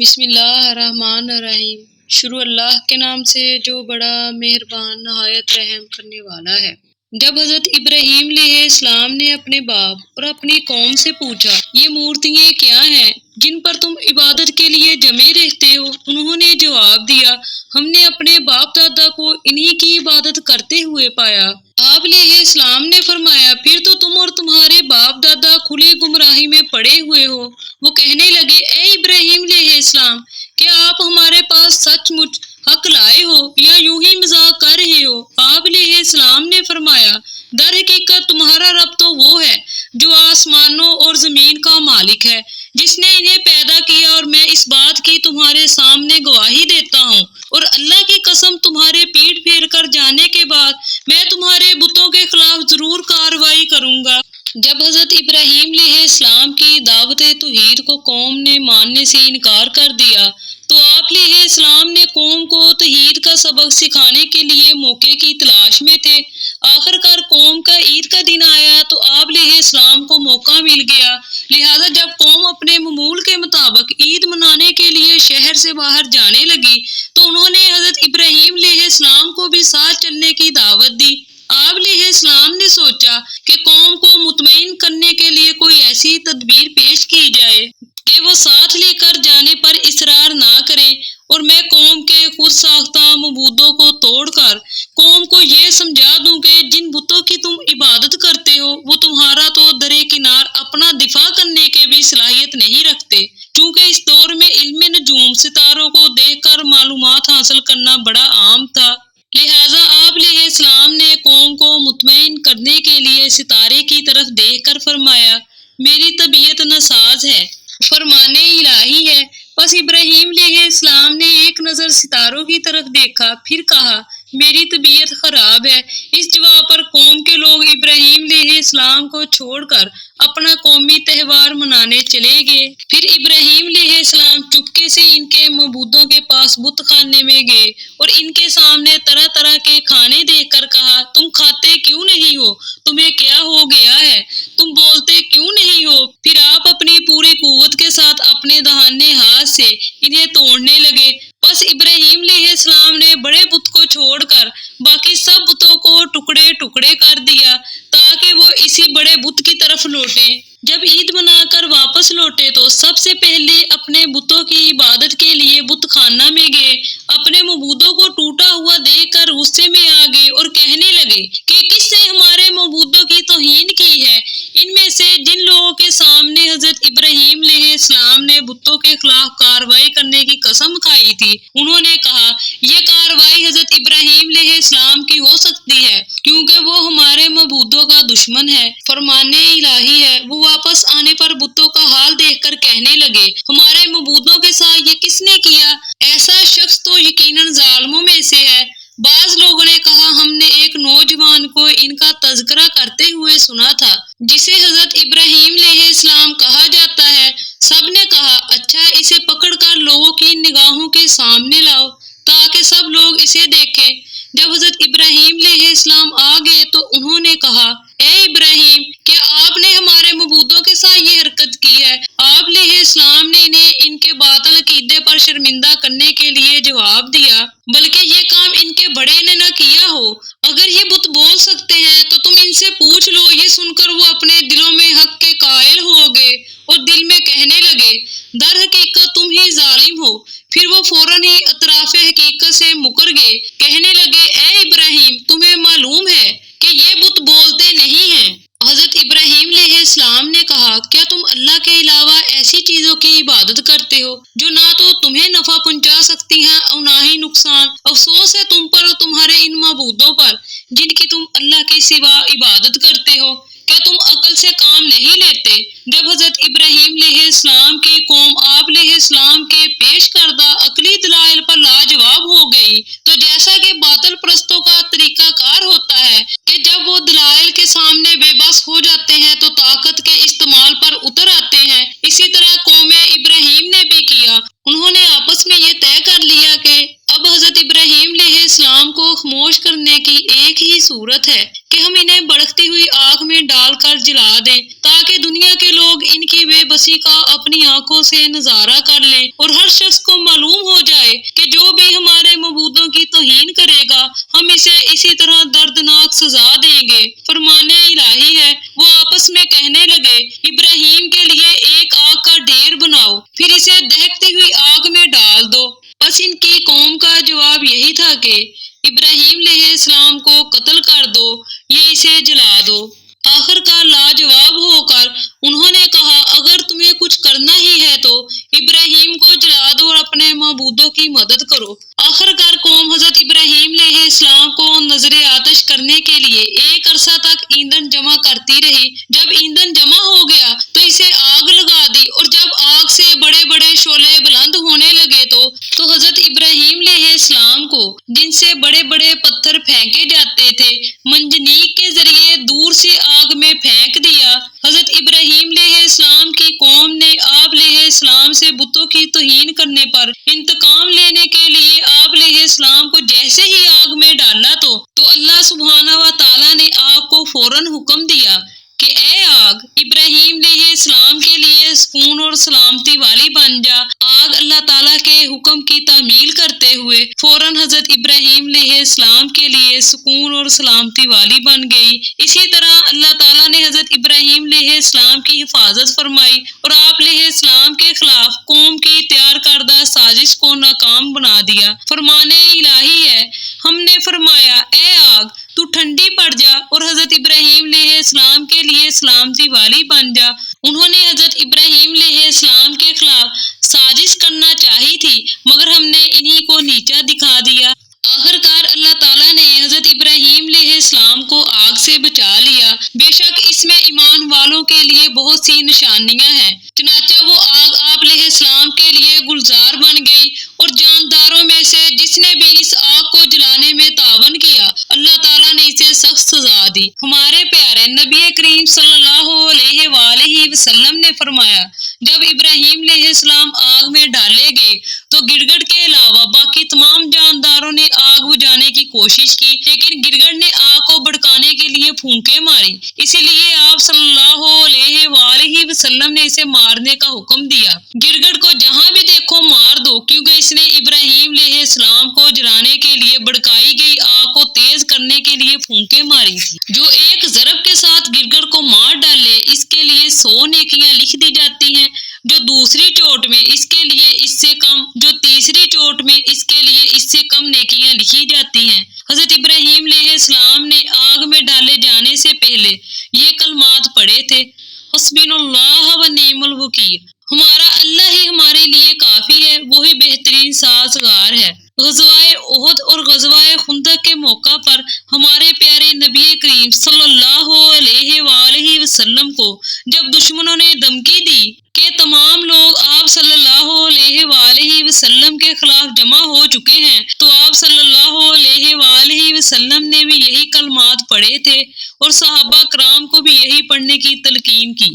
بسم اللہ الرحمن الرحیم۔ شروع اللہ کے نام سے جو بڑا مہربان نہایت رحم کرنے والا ہے۔ جب حضرت ابراہیم علیہ السلام نے اپنے باپ اور اپنی قوم سے پوچھا یہ مورتیاں کیا ہیں جن پر تم عبادت کے لیے جمے رہتے ہو، انہوں نے جواب دیا ہم نے اپنے باپ دادا کو انہی کی عبادت کرتے ہوئے پایا۔ آپ علیہ السلام نے فرمایا پھر تو تم اور تمہارے باپ دادا کھلی گمراہی میں پڑے ہوئے ہو۔ وہ کہنے لگے اے ابراہیم علیہ السلام، کیا آپ ہمارے پاس سچ مچ حق لائے ہو یا یوں ہی مذاق کر رہے ہو؟ آپ علیہ السلام نے فرمایا در حقیقت تمہارا رب تو وہ ہے جو آسمانوں اور زمین کا مالک ہے، جس نے انہیں پیدا کیا، اور میں اس بات کی تمہارے سامنے گواہی دیتا ہوں، اور اللہ کی قسم تمہارے پیٹ پھیر کر جانے کے بعد میں تمہارے بتوں کے خلاف ضرور کارروائی کروں گا۔ جب حضرت ابراہیم علیہ السلام کی دعوت توحید کو قوم نے ماننے سے انکار کر دیا تو آپ علیہ السلام نے قوم کو توحید کا سبق سکھانے کے لیے موقع کی تلاش میں تھے۔ آخر کار قوم کا عید کا دن آیا تو آپ علیہ السلام کو موقع مل گیا، لہذا جب قوم اپنے معمول کے مطابق عید منانے کے لیے شہر سے باہر جانے لگی تو انہوں نے حضرت ابراہیم علیہ السلام کو بھی ساتھ چلنے کی دعوت دی۔ آپ علیہ السلام نے سوچا کہ قوم کو مطمئن کرنے کے لیے کوئی ایسی تدبیر پیش کی جائے کہ وہ ساتھ لے کر جانے پر اصرار نہ کریں، اور میں قوم کے خود ساختہ معبودوں کو توڑ کر قوم کو یہ سمجھا دوں کہ جن بتوں کی تم عبادت کرتے ہو وہ تمہارا تو درے کنار اپنا دفاع کرنے کے بھی صلاحیت نہیں رکھتے۔ چونکہ اس دور میں علم نجوم ستاروں کو دیکھ کر معلومات حاصل کرنا بڑا عام تھا، لہٰذا آپ علیہ السلام نے قوم کو مطمئن کرنے کے لیے ستارے کی طرف دیکھ کر فرمایا میری طبیعت ناساز ہے، فرمان الہی ہے۔ پس ابراہیم علیہ السلام نے ایک نظر ستاروں کی طرف دیکھا، پھر کہا میری طبیعت خراب ہے۔ اس جواب پر قوم کے لوگ ابراہیم علیہ السلام کو چھوڑ کر اپنا قومی تہوار منانے چلے گئے۔ پھر ابراہیم علیہ السلام چپکے سے ان کے معبودوں کے پاس بت خانے میں گئے اور ان کے سامنے طرح طرح کے کھانے دیکھ کر کہا تم کھاتے کیوں نہیں ہو؟ تمہیں کیا ہو گیا ہے؟ تم بولتے کیوں نہیں ہو؟ پھر آپ اپنی پوری قوت کے ساتھ اپنے داہنے ہاتھ سے انہیں توڑنے لگے۔ بس ابراہیم علیہ السلام نے بڑے بت کو چھوڑ کر باقی سب بتوں کو ٹکڑے ٹکڑے کر دیا تاکہ وہ اسی بڑے بت کی طرف لوٹیں۔ جب عید منا کر واپس لوٹے تو سب سے پہلے اپنے بتوں کی عبادت کے لیے بت خانہ میں گئے۔ اپنے معبودوں کو ٹوٹا ہوا دیکھ کر غصے میں آ گئے اور کہنے لگے کہ کس نے ہمارے معبودوں کی توہین کی ہے؟ ان میں سے جن لوگوں کے سامنے حضرت ابراہیم علیہ السلام نے بتوں کے خلاف کارروائی کرنے کی قسم کھائی تھی، انہوں نے کہا یہ کارروائی حضرت ابراہیم علیہ السلام کی ہو سکتی ہے کیونکہ وہ ہمارے معبودوں کا دشمن ہے۔ فرمان الہی ہے۔ وہ واپس آنے پر بتوں کا حال دیکھ کر کہنے لگے ہمارے معبودوں کے ساتھ یہ کس نے کیا؟ ایسا شخص تو یقیناً ظالموں میں سے ہے۔ بعض لوگوں نے کہا ہم نے ایک نوجوان کو ان کا تذکرہ کرتے ہوئے سنا تھا جسے حضرت ابراہیم علیہ السلام کہا جاتا ہے۔ سب نے کہا اچھا اسے پکڑ کر لوگوں کی نگاہوں کے سامنے لاؤ تاکہ سب لوگ اسے دیکھیں۔ جب حضرت ابراہیم علیہ السلام آ گئے تو انہوں نے کہا اے ابراہیم، کیا آپ نے ہمارے معبودوں کے ساتھ یہ حرکت کی ہے؟ آپ علیہ السلام نے انہیں ان کے باطل عقیدے پر شرمندہ کرنے کے لیے جواب دیا بلکہ یہ کام ان کے بڑے نے نہ کیا ہو۔ اگر یہ بت بول سکتے ہیں تو تم ان سے پوچھ لو۔ یہ سن کر وہ اپنے دلوں میں حق کے قائل ہو گئے اور دل میں کہنے لگے در حقیقت تم ہی ظالم ہو۔ پھر وہ فوراً ہی اطراف حقیقت سے مکر گئے، کہنے لگے اے ابراہیم تمہیں معلوم ہے کہ یہ بت بولتے نہیں ہیں۔ حضرت ابراہیم علیہ السلام نے کہا کیا تم اللہ کے علاوہ ایسی چیزوں کی عبادت کرتے ہو جو نہ تو تمہیں نفع پہنچا سکتی ہیں اور نہ ہی نقصان؟ افسوس ہے تم پر اور تمہارے ان معبودوں پر جن کی تم اللہ کے سوا عبادت کرتے ہو۔ کیا تم عقل سے کام نہیں لیتے؟ جب حضرت ابراہیم علیہ السلام کی قوم آپ علیہ السلام کے پیش کردہ عقلی دلائل پر لاجواب ہو گئی تو جیسا کہ باطل پرستوں کا طریقہ کار ہوتا ہے کہ جب وہ دلائل کے سامنے بے بس ہو جاتے ہیں تو طاقت کے استعمال پر اتر آتے ہیں، اسی طرح قوم ابراہیم نے بھی کیا۔ انہوں نے آپس میں یہ طے کر لیا کہ اب حضرت ابراہیم علیہ السلام کو خاموش کرنے کی ایک ہی صورت ہے کہ ہم انہیں بھڑکتی ہوئی آگ میں ڈال کر جلا دیں تاکہ دنیا کے لوگ ان کی بے بسی کا اپنی آنکھوں سے نظارہ کر لیں اور ہر شخص کو معلوم ہو جائے کہ جو بھی ہمارے معبودوں کی توہین کرے گا ہم اسے اسی طرح دردناک سزا دیں گے۔ فرمان الہی ہے، وہ آپس میں کہنے لگے ابراہیم کے لیے ایک آگ کا ڈھیر بناؤ، پھر اسے دہکتی ہوئی آگ میں ڈال دو۔ بس ان کی قوم کا جواب یہی تھا کہ ابراہیم علیہ السلام کو قتل کر دو یا اسے جلا دو۔ آخر کار لاجواب ہو کر انہوں نے کہا اگر تمہیں کچھ کرنا ہی ہے تو ابراہیم کو جلا دو اور اپنے معبودوں کی مدد کرو۔ آخر کار قوم حضرت ابراہیم علیہ السلام کو نظر آتش کرنے کے لیے ایک عرصہ تک ایندھن جمع کرتی رہی۔ جب ایندھن جمع ہو گیا تو اسے آگ لگا دی اور جب آگ سے بڑے بڑے شعلے بلند ہونے لگے تو حضرت ابراہیم علیہ السلام کو جن سے بڑے بڑے پتھر پھینکے جاتے تھے منجنیق کے ذریعے دور سے آگ میں پھینک دیا۔ حضرت ابراہیم علیہ السلام کی قوم نے آپ علیہ السلام سے بتوں کی توہین کرنے پر انتقام لینے کے لیے آپ علیہ السلام کو جیسے ہی آگ میں ڈالا تو اللہ سبحانہ و تعالیٰ نے آگ کو فوراً حکم دیا کہ اے آگ ابراہیم علیہ السلام کے لیے سکون اور سلامتی والی بن جا۔ آگ اللہ تعالیٰ کے حکم کی تعمیل کرتے ہوئے فوراً حضرت ابراہیم علیہ السلام کے لیے سکون اور سلامتی والی بن گئی۔ اسی طرح اللہ تعالیٰ نے حضرت ابراہیم علیہ السلام کی حفاظت فرمائی اور آپ علیہ السلام کے خلاف قوم کی تیار کردہ سازش کو ناکام بنا دیا۔ فرمان الہی ہے، ہم نے فرمایا اے آگ تو ٹھنڈی پڑ جا اور حضرت ابراہیم علیہ السلام کے لیے سلامتی والی بن جا۔ انہوں نے حضرت ابراہیم علیہ السلام کے خلاف سازش کرنا چاہی تھی مگر ہم نے انہی کو نیچا دکھا دیا۔ آخر کار اللہ تعالیٰ نے حضرت ابراہیم علیہ السلام کو آگ سے بچا لیا۔ بے شک اس میں ایمان والوں کے لیے بہت سی نشانیاں ہیں۔ چنانچہ وہ آگ آپ علیہ السلام کے لیے گلزار بن گئی اور جانداروں میں سے جس نے بھی اس آگ کو جلانے میں تعاون کیا اللہ تعالیٰ نے اسے سخت سزا دی۔ ہمارے پیارے نبی کریم صلی اللہ علیہ وآلہ وسلم نے فرمایا جب ابراہیم علیہ السلام آگ میں ڈالے گئے تو گڑگڑ کے علاوہ باقی تمام جانداروں نے آگ بجھانے کی کوشش کی لیکن گڑگڑ نے آگ کو بھڑکانے کے لیے پھونکیں ماری، اسی لیے آپ صلی اللہ علیہ وآلہ وسلم نے اسے مارنے کا حکم دیا۔ گڑگڑ کو جہاں بھی دیکھو مار دو کیونکہ اس نے ابراہیم علیہ السلام کو جلانے کے لیے بھڑکائی گئی آگ کو تیز کرنے کے لیے پھونکیں ماری تھی۔ جو ایک ضرب کے ساتھ گڑگڑ کو مار ڈالے اس کے لیے 100 نیکیاں لکھ دی جاتی ہیں، جو دوسری چوٹ میں اس کے لیے اس سے کم، جو تیسری چوٹ میں اس کے لیے اس سے کم نیکیاں لکھی جاتی ہیں۔ حضرت ابراہیم علیہ السلام نے آگ میں ڈالے جانے سے پہلے یہ کلمات پڑھے تھے حسبنا اللہ و نعم الوکیل، ہمارا اللہ ہی ہمارے لیے کافی ہے، وہی بہترین سازگار ہے۔ غزوہ احد اور غزوہ خندق کے موقع پر ہمارے پیارے نبی کریم صلی اللہ علیہ وآلہ وسلم کو جب دشمنوں نے دھمکی دی کہ تمام لوگ آپ صلی اللہ علیہ وآلہ وسلم کے خلاف جمع ہو چکے ہیں تو آپ صلی اللہ علیہ وآلہ وسلم نے بھی یہی کلمات پڑھے تھے اور صحابہ کرام کو بھی یہی پڑھنے کی تلقین کی۔